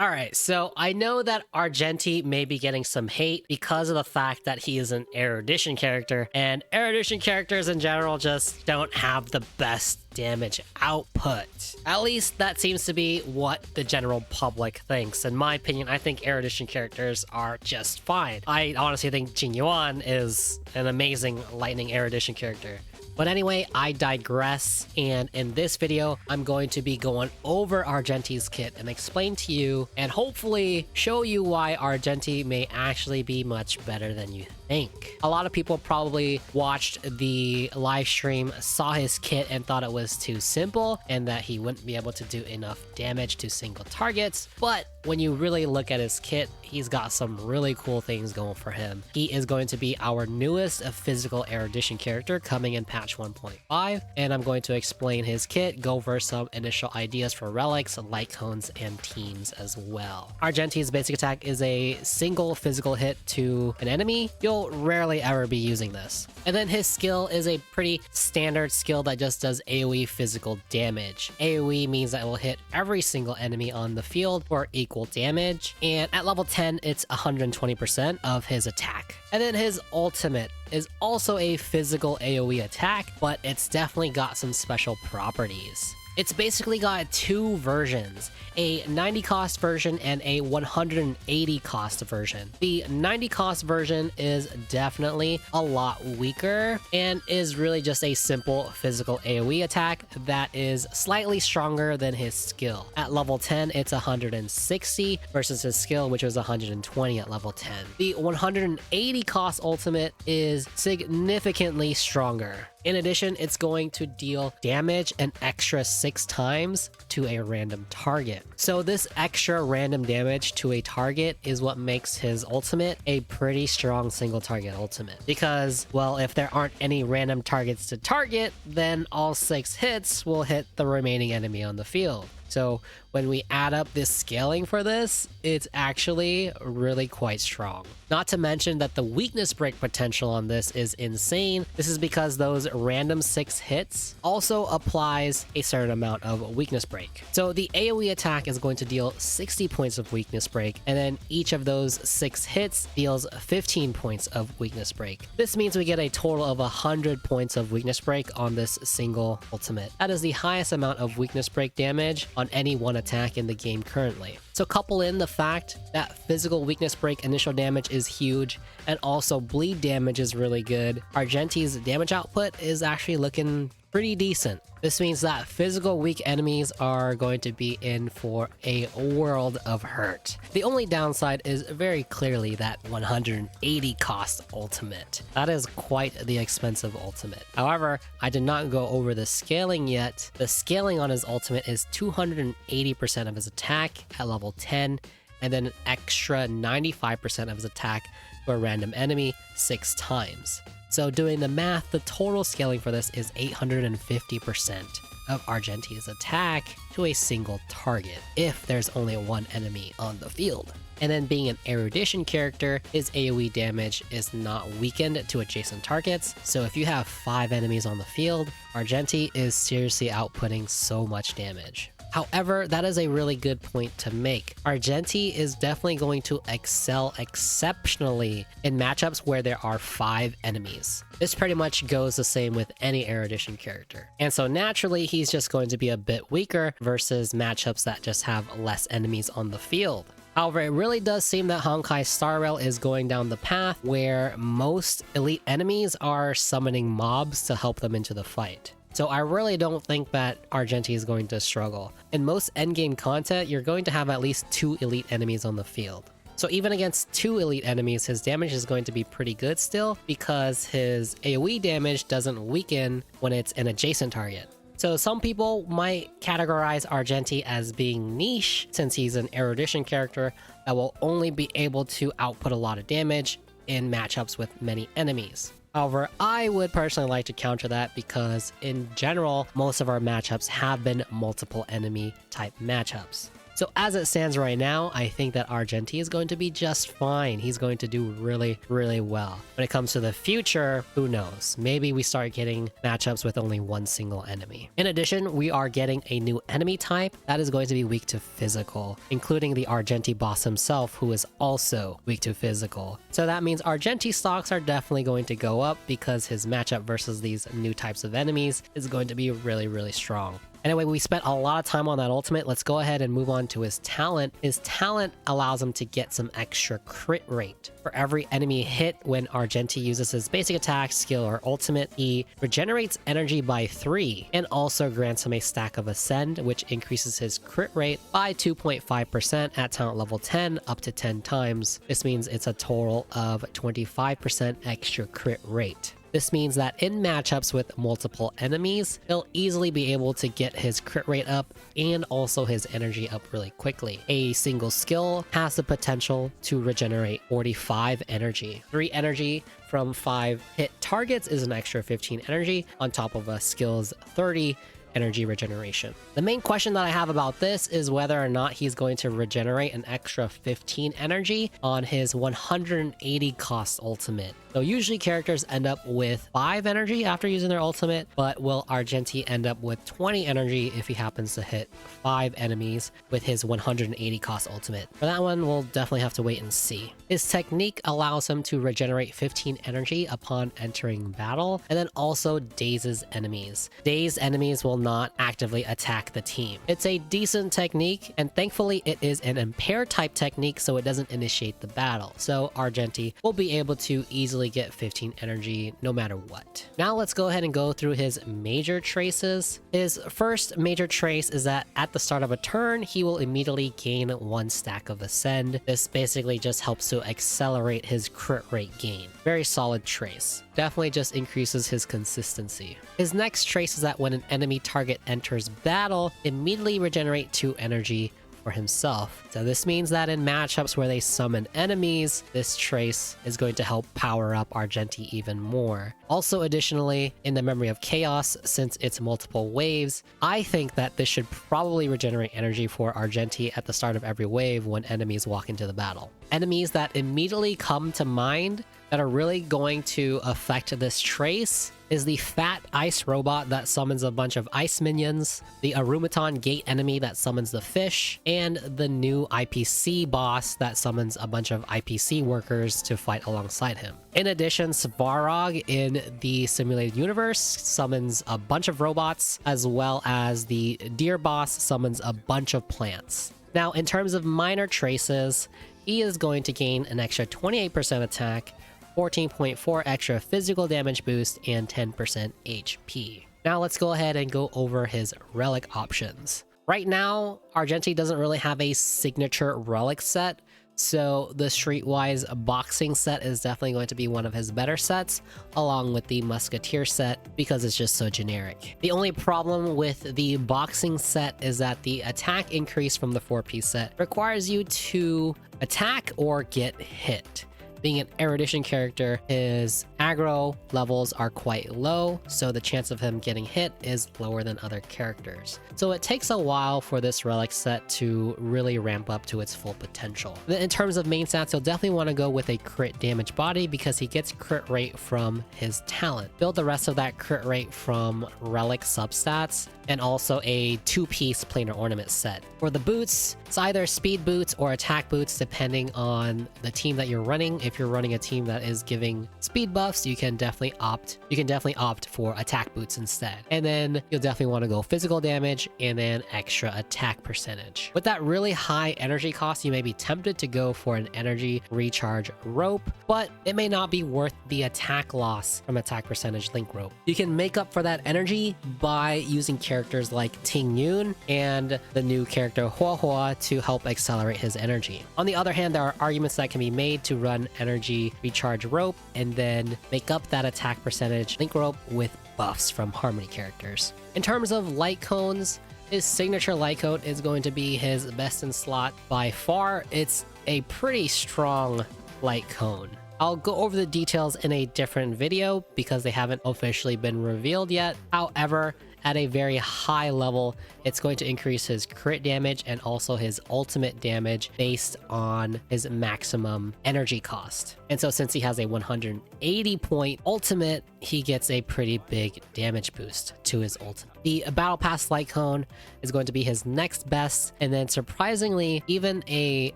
Alright, so I know that Argenti may be getting some hate because of the fact that he is an Erudition character, and Erudition characters in general just don't have the best damage output. At least that seems to be what the general public thinks. In my opinion, I think Erudition characters are just fine. I honestly think Jing Yuan is an amazing Lightning Erudition character. But anyway, I digress, and in this video, I'm going to be going over Argenti's kit and explain to you, and hopefully show you why Argenti may actually be much better than you think. A lot of people probably watched the live stream, saw his kit, and thought it was too simple, and that he wouldn't be able to do enough damage to single targets, but when you really look at his kit, he's got some really cool things going for him. He is going to be our newest physical Erudition character coming in patch 1.5, and I'm going to explain his kit, go over some initial ideas for relics, Lightcones, and teams as well. Argenti's basic attack is a single physical hit to an enemy. You'll rarely ever be using this. And then his skill is a pretty standard skill that just does AOE physical damage. AOE means that it will hit every single enemy on the field for equal damage, and at level 10 it's 120% of his attack. And then his ultimate is also a physical AOE attack, but it's definitely got some special properties. It's basically got two versions, a 90 cost version and a 180 cost version. The 90 cost version is definitely a lot weaker and is really just a simple physical AoE attack that is slightly stronger than his skill. At level 10, it's 160 versus his skill, which was 120 at level 10. The 180 cost ultimate is significantly stronger. In addition, it's going to deal damage an extra 6 times to a random target. So this extra random damage to a target is what makes his ultimate a pretty strong single target ultimate. Because, well, if there aren't any random targets to target, then all 6 hits will hit the remaining enemy on the field. So when we add up this scaling for this, it's actually really quite strong. Not to mention that the weakness break potential on this is insane. This is because those random 6 hits also applies a certain amount of weakness break. So the AoE attack is going to deal 60 points of weakness break, and then each of those 6 hits deals 15 points of weakness break. This means we get a total of 100 points of weakness break on this single ultimate. That is the highest amount of weakness break damage on any one attack in the game currently. So couple in the fact that physical weakness break initial damage is huge, and also bleed damage is really good. Argenti's damage output is actually looking pretty decent. This means that physical weak enemies are going to be in for a world of hurt. The only downside is very clearly that 180 cost ultimate. That is quite the expensive ultimate. However, I did not go over the scaling yet. The scaling on his ultimate is 280% of his attack at level 10, and then an extra 95% of his attack to a random enemy 6 times. So doing the math, the total scaling for this is 850% of Argenti's attack to a single target, if there's only one enemy on the field. And then being an Erudition character, his AoE damage is not weakened to adjacent targets, so if you have 5 enemies on the field, Argenti is seriously outputting so much damage. However, that is a really good point to make. Argenti is definitely going to excel exceptionally in matchups where there are 5 enemies. This pretty much goes the same with any Erudition character. And so naturally, he's just going to be a bit weaker versus matchups that just have less enemies on the field. However, it really does seem that Honkai Star Rail is going down the path where most elite enemies are summoning mobs to help them into the fight. So I really don't think that Argenti is going to struggle. In most endgame content, you're going to have at least 2 elite enemies on the field. So even against 2 elite enemies, his damage is going to be pretty good still, because his AoE damage doesn't weaken when it's an adjacent target. So some people might categorize Argenti as being niche, since he's an Erudition character that will only be able to output a lot of damage in matchups with many enemies. However, I would personally like to counter that because in general, most of our matchups have been multiple enemy type matchups. So as it stands right now, I think that Argenti is going to be just fine. He's going to do really, really well. When it comes to the future, who knows? Maybe we start getting matchups with only one single enemy. In addition, we are getting a new enemy type that is going to be weak to physical, including the Argenti boss himself, who is also weak to physical. So that means Argenti stocks are definitely going to go up because his matchup versus these new types of enemies is going to be really, really strong. Anyway, we spent a lot of time on that ultimate. Let's go ahead and move on to his talent. His talent allows him to get some extra crit rate. For every enemy hit when Argenti uses his basic attack, skill, or ultimate, he regenerates energy by 3 and also grants him a stack of Ascend, which increases his crit rate by 2.5% at talent level 10 up to 10 times. This means it's a total of 25% extra crit rate. This means that in matchups with multiple enemies, he'll easily be able to get his crit rate up and also his energy up really quickly. A single skill has the potential to regenerate 45 energy. 3 energy from 5 hit targets is an extra 15 energy on top of a skill's 30 energy regeneration. The main question that I have about this is whether or not he's going to regenerate an extra 15 energy on his 180 cost ultimate. So usually characters end up with 5 energy after using their ultimate, but will Argenti end up with 20 energy if he happens to hit 5 enemies with his 180 cost ultimate? For that one, we'll definitely have to wait and see. His technique allows him to regenerate 15 energy upon entering battle, and then also dazes enemies. Dazed enemies will not actively attack the team. It's a decent technique, and thankfully it is an impair type technique, so it doesn't initiate the battle. So Argenti will be able to easily get 15 energy no matter what. Now let's go ahead and go through his major traces. His first major trace is that at the start of a turn, he will immediately gain 1 stack of Ascend. This basically just helps to accelerate his crit rate gain. Very solid trace. Definitely just increases his consistency. His next trace is that when an enemy target enters battle, immediately regenerate 2 energy for himself. So this means that in matchups where they summon enemies, this trace is going to help power up Argenti even more. Also, additionally, in the Memory of Chaos, since it's multiple waves, I think that this should probably regenerate energy for Argenti at the start of every wave when enemies walk into the battle. Enemies that immediately come to mind that are really going to affect this trace is the fat ice robot that summons a bunch of ice minions, the Arumaton gate enemy that summons the fish, and the new IPC boss that summons a bunch of IPC workers to fight alongside him. In addition, Svarog in the simulated universe summons a bunch of robots, as well as the deer boss summons a bunch of plants. Now, in terms of minor traces, he is going to gain an extra 28% attack, 14.4 extra physical damage boost, and 10% HP. Now let's go ahead and go over his relic options. Right now, Argenti doesn't really have a signature relic set, so the Streetwise boxing set is definitely going to be one of his better sets, along with the Musketeer set, because it's just so generic. The only problem with the boxing set is that the attack increase from the 4-piece set requires you to attack or get hit. Being an Erudition character, his aggro levels are quite low, so the chance of him getting hit is lower than other characters. So it takes a while for this relic set to really ramp up to its full potential. In terms of main stats, you'll definitely want to go with a crit damage body because he gets crit rate from his talent. Build the rest of that crit rate from relic substats, and also a 2-piece planar ornament set. For the boots, it's either speed boots or attack boots depending on the team that you're running. If you're running a team that is giving speed buffs, you can definitely opt for attack boots instead. And then you'll definitely want to go physical damage and then extra attack percentage. With that really high energy cost, you may be tempted to go for an energy recharge rope, but it may not be worth the attack loss from attack percentage link rope. You can make up for that energy by using characters like Ting Yun and the new character Hua Hua to help accelerate his energy. On the other hand, there are arguments that can be made to run energy recharge rope and then make up that attack percentage link rope with buffs from Harmony characters. In terms of Lightcones, his signature Lightcone is going to be his best in slot by far. It's a pretty strong Lightcone. I'll go over the details in a different video because they haven't officially been revealed yet. However, at a very high level, it's going to increase his crit damage and also his ultimate damage based on his maximum energy cost. And so since he has a 180 point ultimate, he gets a pretty big damage boost to his ultimate. The Battle Pass Lightcone is going to be his next best, and then surprisingly, even a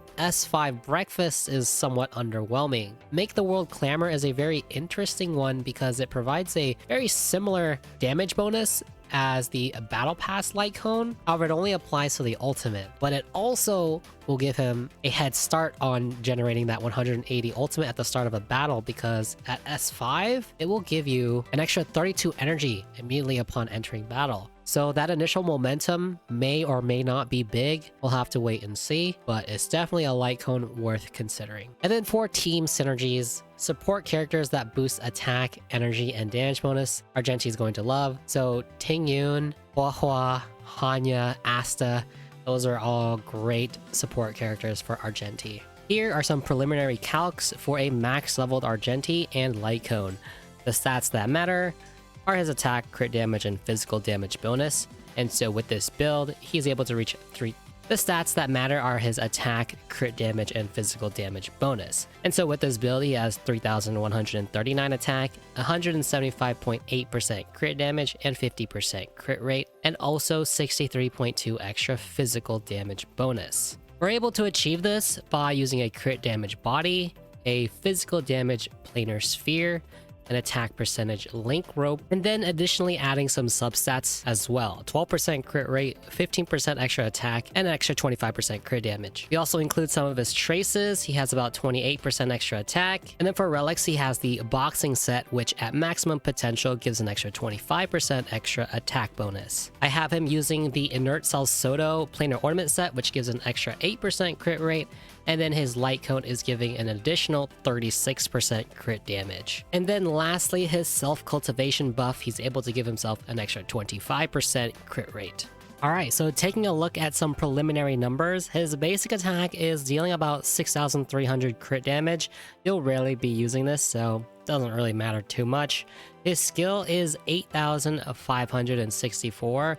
S5 Breakfast is somewhat underwhelming. Make the World Clamor is a very interesting one because it provides a very similar damage bonus as the Battle Pass Lightcone. However, it only applies to the ultimate, but it also will give him a head start on generating that 180 ultimate at the start of a battle, because at S5, it will give you an extra 32 energy immediately upon entering battle. So that initial momentum may or may not be big. We'll have to wait and see, but it's definitely a Lightcone worth considering. And then for team synergies, support characters that boost attack, energy, and damage bonus, Argenti is going to love. So Tingyun, Huahua, Hanya, Asta, those are all great support characters for Argenti. Here are some preliminary calcs for a max leveled Argenti and Lightcone. The stats that matter are his attack, crit damage, and physical damage bonus. And so with this build, he's able to reach 3. The stats that matter are his attack, crit damage, and physical damage bonus. And so with this build, he has 3,139 attack, 175.8% crit damage, and 50% crit rate, and also 63.2 extra physical damage bonus. We're able to achieve this by using a crit damage body, a physical damage planar sphere, an attack percentage link rope, and then additionally adding some substats as well. 12% crit rate, 15% extra attack, and an extra 25% crit damage. We also include some of his traces. He has about 28% extra attack. And then for relics, he has the boxing set, which at maximum potential gives an extra 25% extra attack bonus. I have him using the Inert Cell Soto planar ornament set, which gives an extra 8% crit rate. And then his Lightcone is giving an additional 36% crit damage. And then lastly, his self-cultivation buff, he's able to give himself an extra 25% crit rate. Alright, so taking a look at some preliminary numbers, his basic attack is dealing about 6,300 crit damage. You'll rarely be using this, so it doesn't really matter too much. His skill is 8,564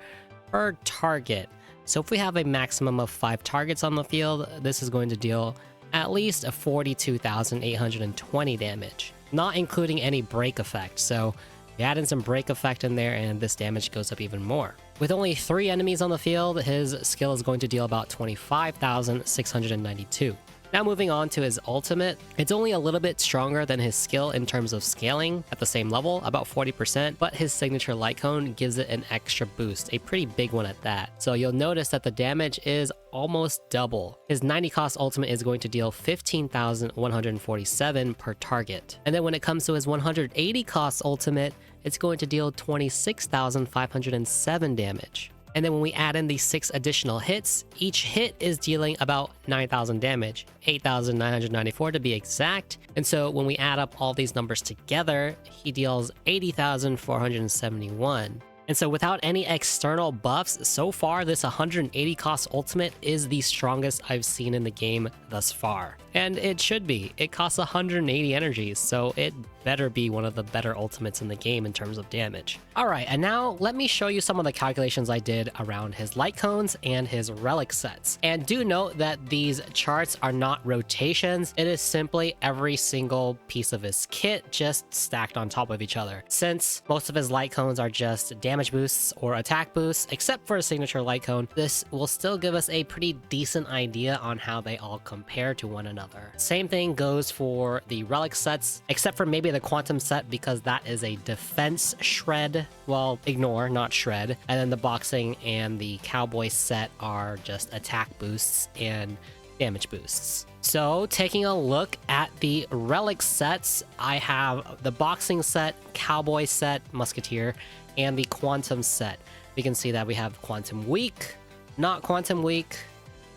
per target. So if we have a maximum of 5 targets on the field, this is going to deal at least a 42,820 damage, not including any break effect. So you add in some break effect in there and this damage goes up even more. With only 3 enemies on the field, his skill is going to deal about 25,692. Now moving on to his ultimate, it's only a little bit stronger than his skill in terms of scaling at the same level, about 40%, but his signature Lightcone gives it an extra boost, a pretty big one at that. So you'll notice that the damage is almost double. His 90 cost ultimate is going to deal 15,147 per target. And then when it comes to his 180 cost ultimate, it's going to deal 26,507 damage. And then when we add in the 6 additional hits, each hit is dealing about 9,000 damage, 8,994 to be exact. And so when we add up all these numbers together, he deals 80,471. And so without any external buffs, so far this 180 cost ultimate is the strongest I've seen in the game thus far. And it should be. It costs 180 energies, so it better be one of the better ultimates in the game in terms of damage. Alright, and now let me show you some of the calculations I did around his Lightcones and his relic sets. And do note that these charts are not rotations, it is simply every single piece of his kit just stacked on top of each other. Since most of his Lightcones are just damage boosts or attack boosts, except for a signature Lightcone, this will still give us a pretty decent idea on how they all compare to one another. Same thing goes for the relic sets, except for maybe the quantum set, because that is a defense shred. Well, ignore, not shred. And then the boxing and the cowboy set are just attack boosts and damage boosts. So taking a look at the relic sets, I have the boxing set, cowboy set, musketeer, and the quantum set. We can see that we have quantum weak, not quantum weak,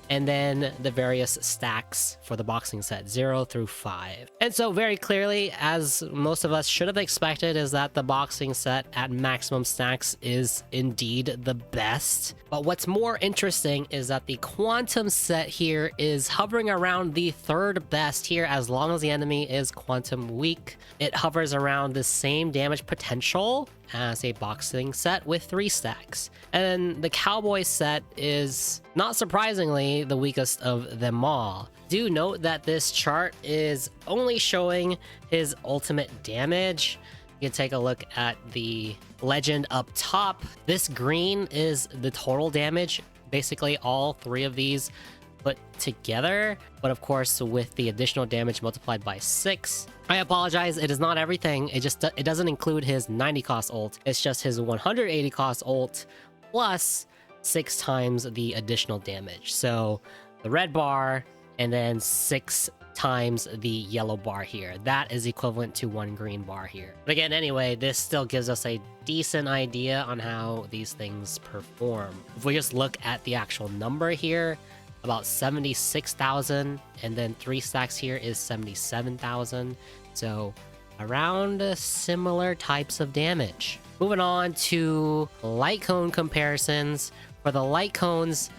and then the various stacks for the boxing set 0 through 5. And so very clearly, as most of us should have expected, is that the boxing set at maximum stacks is indeed the best. But what's more interesting is that the quantum set here is hovering around the third best here, as long as the enemy is quantum weak. It hovers around the same damage potential as a boxing set with 3 stacks. And the cowboy set is, not surprisingly, the weakest of them all. Do note that this chart is only showing his ultimate damage. You can take a look at the legend up top. This green is the total damage, basically all 3 of these put together, but of course with the additional damage multiplied by 6. I apologize, it is not everything. It doesn't include his 90 cost ult. It's just his 180 cost ult plus 6 times the additional damage. So the red bar and then 6 times the yellow bar here. That is equivalent to 1 green bar here. But again, anyway, this still gives us a decent idea on how these things perform. If we just look at the actual number here, about 76,000, and then 3 stacks here is 77,000. So around similar types of damage. Moving on to Lightcone comparisons. For the Lightcones,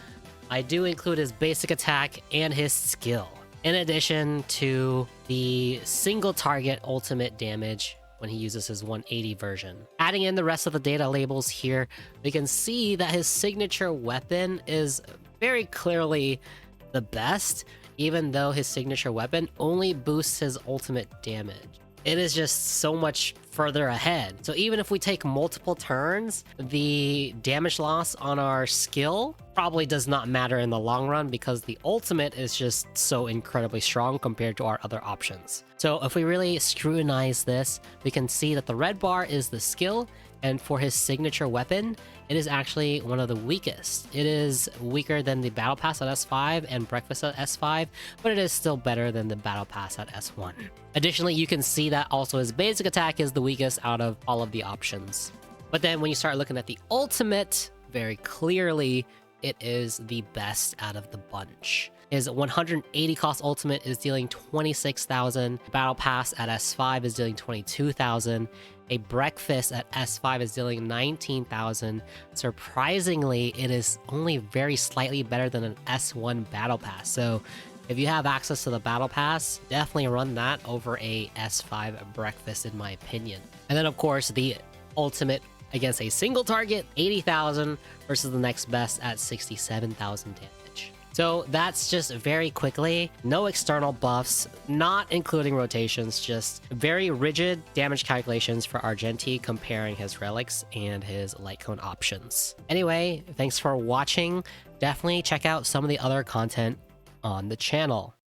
I do include his basic attack and his skill, in addition to the single target ultimate damage when he uses his 180 version. Adding in the rest of the data labels here, we can see that his signature weapon is very clearly the best, even though his signature weapon only boosts his ultimate damage. It is just so much further ahead. So even if we take multiple turns, the damage loss on our skill probably does not matter in the long run, because the ultimate is just so incredibly strong compared to our other options. So if we really scrutinize this, we can see that the red bar is the skill, and for his signature weapon, it is actually one of the weakest. It is weaker than the Battle Pass at S5 and Breakfast at S5, but it is still better than the Battle Pass at S1. Additionally, you can see that also his basic attack is the weakest out of all of the options. But then when you start looking at the ultimate, very clearly, it is the best out of the bunch. His 180 cost ultimate is dealing 26,000. Battle Pass at S5 is dealing 22,000. A Breakfast at S5 is dealing 19,000. Surprisingly, it is only very slightly better than an S1 Battle Pass. So if you have access to the Battle Pass, definitely run that over a S5 Breakfast, in my opinion. And then, of course, the ultimate against a single target, 80,000 versus the next best at 67,000 damage. So that's just very quickly, no external buffs, not including rotations, just very rigid damage calculations for Argenti comparing his relics and his Lightcone options. Anyway, thanks for watching. Definitely check out some of the other content on the channel.